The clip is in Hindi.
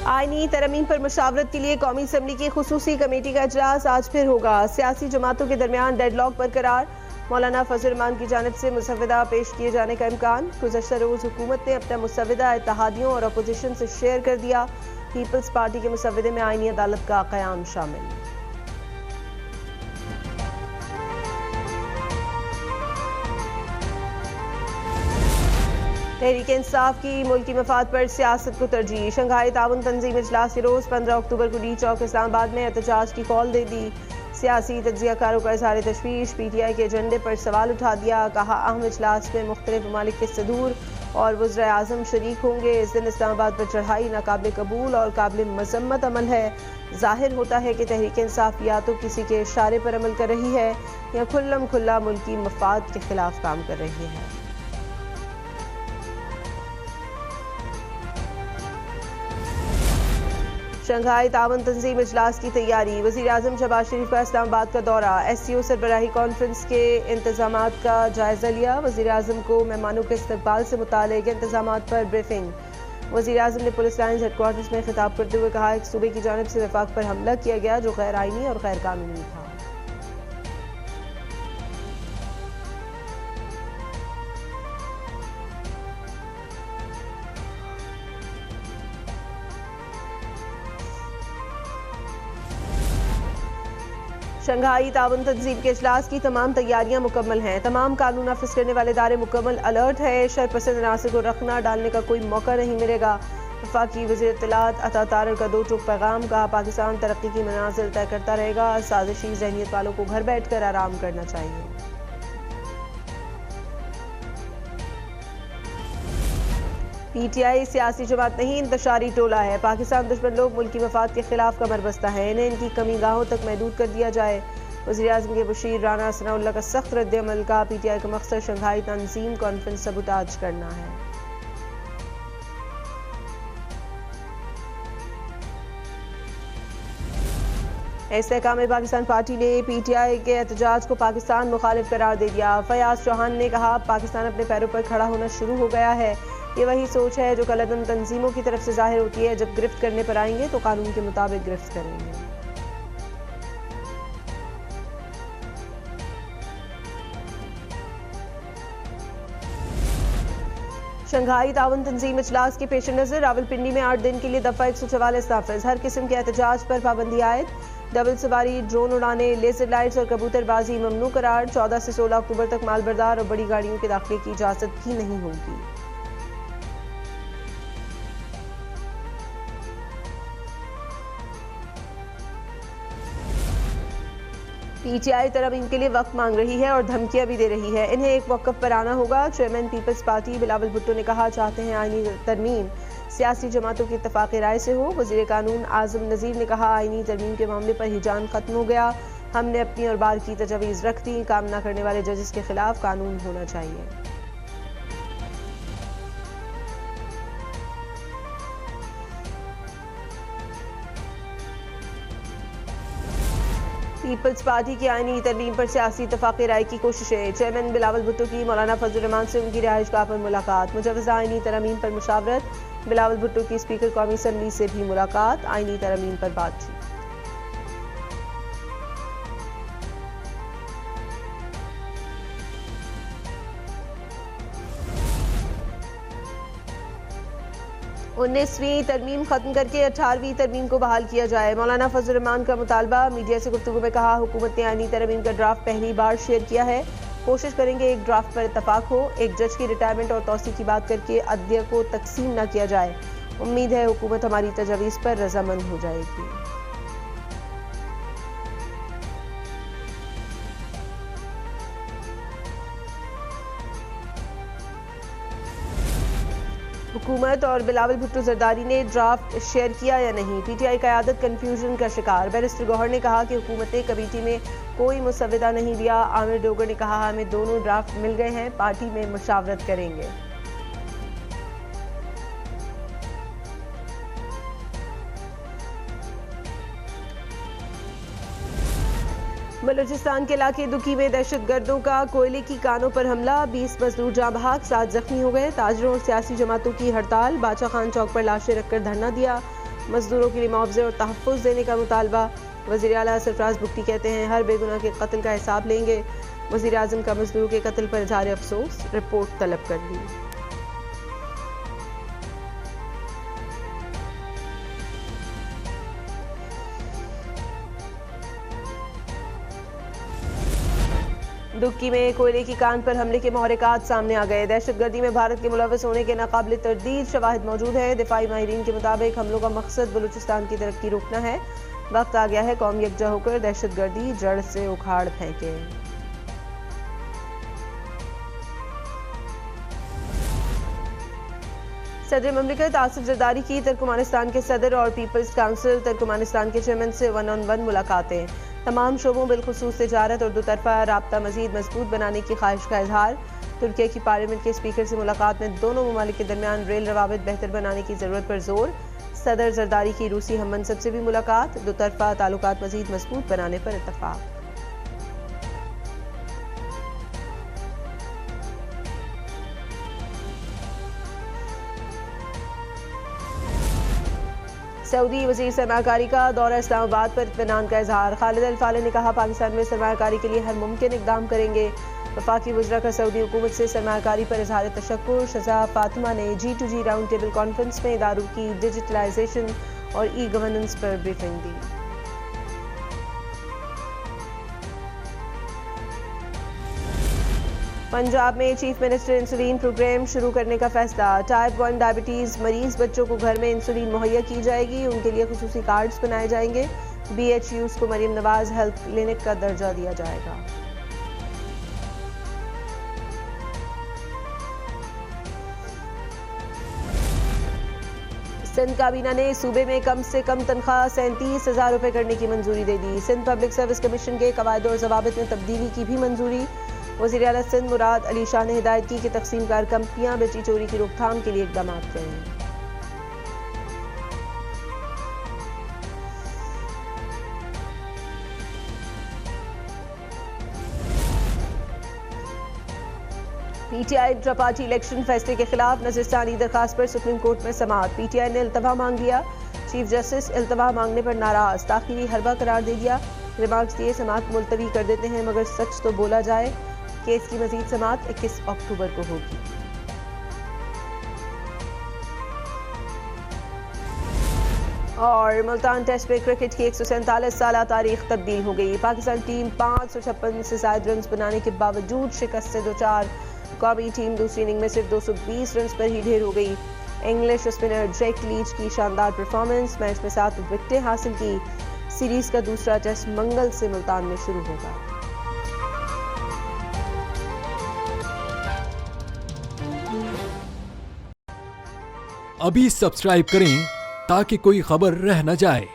आईनी तरमीम पर मुशावरत के लिए कौमी असम्बली की खुसूसी कमेटी का इजलास आज फिर होगा। सियासी जमातों के दरमियान डेडलॉक बरकरार। मौलाना फजल रहमान की जानिब से मुसव्वदा पेश किए जाने का इम्कान। गुज़श्ता रोज़ हुकूमत ने अपना मुसव्वदा इत्तेहादियों और अपोजिशन से शेयर कर दिया। पीपल्स पार्टी के मुसव्वदे में आईनी अदालत का क़याम शामिल। तहरीक इंसाफ की मुल्की मफाद पर सियासत को तरजीह। शंघाई ताउन तंजीम इजलास के रोज़ 15 अक्टूबर को डी चौक इस्लामाबाद में एहतजाज की कॉल दे दी। सियासी तज्जियाकारों का इज़हार तशवीश। PTI के एजेंडे पर सवाल उठा दिया। कहा अहम इजलास में मुख्तलिफ ममालिक के सदूर और वज़ीर आज़म शरीक होंगे। इस दिन इस्लामाबाद पर चढ़ाई नाकाबिल कबूल और काबिल मजम्मत अमल है। जाहिर होता है कि तहरीक इंसाफ या तो किसी के इशारे पर अमल कर रही है या खुल्लम खुल्ला मुल्की मफाद के खिलाफ काम कर रही है। शंघाई ताउन तंजीम इजलास की तैयारी। वज़ीर आज़म शहबाज शरीफ का इस्लामाबाद का दौरा। SCO सरबराही कॉन्फ्रेंस के इंतजामात का जायजा लिया। वज़ीर आज़म को मेहमानों के इस्तकबाल से मुतालिक इंतजामात पर ब्रीफिंग। वज़ीर आज़म ने पुलिस लाइन्स हेडक्वार्टर्स में खिताब करते हुए कहा कि सूबे की जानिब से वफाक पर हमला किया गया जो गैर आईनी और गैर कानूनी था। शंघाई ताउन तंजीम के इजलास की तमाम तैयारियां मुकम्मल हैं। तमाम कानून नाफिज करने वाले इदारे मुकम्मल अलर्ट है। शरपसंद अनासर को रखना डालने का कोई मौका नहीं मिलेगा। वफाकी वज़ीर इत्तलात अता तारर का दो टूक पैगाम। कहा पाकिस्तान तरक्की की मनाजिल तय करता रहेगा। साजिशी ज़हनियत वालों को घर बैठ कर आराम करना चाहिए। PTI सियासी जमात नहीं इंतशारी टोला है। पाकिस्तान दुश्मन लोग मुल्की मफाद के खिलाफ कमर बस्ता है। इन्हें इनकी कमी गाहों तक महदूद कर दिया जाए। वज़ीर आज़म के बशीर राना सनाउल्लाह का सख्त रद्द-ए-अमल। का PTI का मकसद शंघाई तंजीम कॉन्फ्रेंस सबूताज करना है। इस्तेहकाम पाकिस्तान पार्टी ने PTI के एहतजाज को पाकिस्तान मुखालिफ करार दे दिया। फयाज चौहान ने कहा पाकिस्तान अपने पैरों पर खड़ा होना शुरू हो गया है। ये वही सोच है जो कलअदम तंजीमों की तरफ से जाहिर होती है। जब गिरफ्त करने पर आएंगे तो कानून के मुताबिक गिरफ्त करेंगे। शंघाई ताउन तंजीम इजलास के पेश नज़र रावलपिंडी में 8 दिन के लिए दफ़ा 144 नाफिज। हर किस्म के एहतजाज पर पाबंदी आयद। डबल सवारी, ड्रोन उड़ाने, लेजर लाइट्स और कबूतरबाजी ममनू करार। 14 से 16 अक्टूबर तक मालबरदार और बड़ी गाड़ियों के दाखिले की इजाज़त भी नहीं होगी। PTI तरमीम के लिए वक्त मांग रही है और धमकियां भी दे रही है। इन्हें एक मौक़िफ़ पर आना होगा। चेयरमैन पीपल्स पार्टी बिलावल भुट्टो ने कहा चाहते हैं आईनी तरमीम सियासी जमातों की इत्तफाक़ी राय से हो। वज़ीर कानून आज़म नज़ीर ने कहा आईनी तरमीम के मामले पर हिजान खत्म हो गया। हमने अपनी और बार की तजवीज़ रख दी। काम न करने वाले जजेस के खिलाफ कानून होना चाहिए। पीपल्स पार्टी की आईनी तरमीम पर सियासी इत्तफाक़ी राय की कोशिशें। चेयरमैन बिलावल भुट्टो की मौलाना फजल रहमान से उनकी रिहाइशगाह पर मुलाकात। मुजव्वज़ा आईनी तरमीम पर मुशावरत। बिलावल भुट्टो की स्पीकर कौमी असम्बली से भी मुलाकात। आईनी तरमीम पर बातचीत। उन्नीसवीं तरमीम खत्म करके 18वीं तरमीम को बहाल किया जाए। मौलाना फजल रहमान का मुतालबा। मीडिया से गुफ्तगू में कहा हुकूमत ने आईनी तरमीम का ड्राफ्ट पहली बार शेयर किया है। कोशिश करेंगे एक ड्राफ्ट पर इत्तफाक हो। एक जज की रिटायरमेंट और तौसीक की बात करके अदलिया को तकसीम न किया जाए। उम्मीद है हुकूमत हमारी तजवीज़ पर रजामंद हो जाएगी। हुकूमत और बिलावल भुट्टो जरदारी ने ड्राफ्ट शेयर किया या नहीं। PTI क़यादत कन्फ्यूजन का शिकार। बैरिस्टर गौहर ने कहा कि हुकूमत ने कमेटी में कोई मुसव्वदा नहीं दिया। आमिर डोगर ने कहा हमें दोनों ड्राफ्ट मिल गए हैं, पार्टी में मुशावरत करेंगे। बलूचिस्तान के इलाके दुखी में दहशतगर्दों का कोयले की कानों पर हमला। 20 मजदूर जाँ बहक, 7 जख्मी हो गए। ताजरों और सियासी जमातों की हड़ताल। बादशाह खान चौक पर लाशें रखकर धरना दिया। मजदूरों के लिए मुआवजे और तहफ़्फ़ुज़ देने का मुतालबा। वज़ीर आला सरफराज बुगटी कहते हैं हर बेगुनाह के कत्ल का हिसाब लेंगे। वज़ीर आज़म का मजदूरों के कत्ल पर इज़हार अफसोस, रिपोर्ट तलब कर ली। दुक्की में कोयले की कान पर हमले के महरक़ात सामने आ गए। दहशतगर्दी में भारत के मुलव्वस होने के नाकाबिल तरदीद शवाहिद मौजूद है। दिफाई माहिरीन के मुताबिक हमलों का मकसद बलूचिस्तान की तरक्की रोकना है। वक्त आ गया है कौम यकजा होकर दहशतगर्दी जड़ से उखाड़ फेंके। सदर ममलिकत आसिफ जरदारी की तुर्कमानिस्तान के सदर और पीपल्स काउंसिल तुर्कमानिस्तान के चेयरमैन से 1-on-1 मुलाकातें। तमाम शोबों बिलखुसूस तिजारत और दुतरफा राब्ता मजीद मजबूत बनाने की ख्वाहिश का इजहार। तुर्की की पार्लियामेंट के स्पीकर से मुलाकात में दोनों ममालिक के दरमियान रेल रवाबित बेहतर बनाने की जरूरत पर जोर। सदर जरदारी की रूसी हम मनसब से भी मुलाकात, दुतरफा ताल्लुकात मजीद मजबूत बनाने पर इत्तफाक। सऊदी वज़ीर सरमाकारी का दौरा इस्लामाबाद पर इत्मीनान का इजहार। खालिद अल फालिह ने कहा पाकिस्तान में सरमाकारी के लिए हर मुमकिन इक़दाम करेंगे। वफाकी वज़रा का सऊदी हुकूमत से सरमाकारी पर इजहार तशक्कुर। शज़ा फातिमा ने G2G राउंड टेबल कॉन्फ्रेंस में इदारों की डिजिटलाइजेशन और ई गवर्नेंस पर ब्रीफिंग दी। पंजाब में चीफ मिनिस्टर इंसुलिन प्रोग्राम शुरू करने का फैसला। टाइप 1 डायबिटीज़ मरीज बच्चों को घर में इंसुलिन मुहैया की जाएगी। उनके लिए खुसूसी कार्ड्स बनाए जाएंगे। BHUs को मरीम नवाज हेल्थ क्लिनिक का दर्जा दिया जाएगा। सिंध काबीना ने सूबे में कम से कम तनख्वाह 37,000 रुपये करने की मंजूरी दे दी। सिंध पब्लिक सर्विस कमीशन के कवायद और ज़वाबित में तब्दीली की भी मंजूरी। वज़ीर आला सिंध मुराद अली शाह ने हिदायत की कि तकसीम कार कंपनियां बिजली चोरी की रोकथाम के लिए इक़दाम करें। PTI इंट्रा पार्टी इलेक्शन फैसले के खिलाफ नज़रसानी दरखास्त पर सुप्रीम कोर्ट में समाअत। PTI ने इल्तवा मांग लिया। चीफ जस्टिस इल्तवा मांगने पर नाराज, ताख़ीरी हरबा करार दे दिया। रिमार्क्स दिए समाअत मुलतवी कर देते हैं मगर सच तो बोला जाए। केस की मजीद समाअत 21 अक्टूबर को होगी। और मुल्तान टेस्ट में क्रिकेट की 147 साल तारीख तब्दील हो गई। पाकिस्तान टीम 556 से ज्यादा रन बनाने के बावजूद शिकस्त से दो चार। कौमी टीम दूसरी इनिंग में सिर्फ 220 रन पर ही ढेर हो गई। इंग्लिश स्पिनर जैक लीच की शानदार परफॉर्मेंस, मैच में 7 विकेटें हासिल की। सीरीज का दूसरा टेस्ट मंगल से मुल्तान में शुरू होगा। अभी सब्सक्राइब करें ताकि कोई खबर रह न जाए।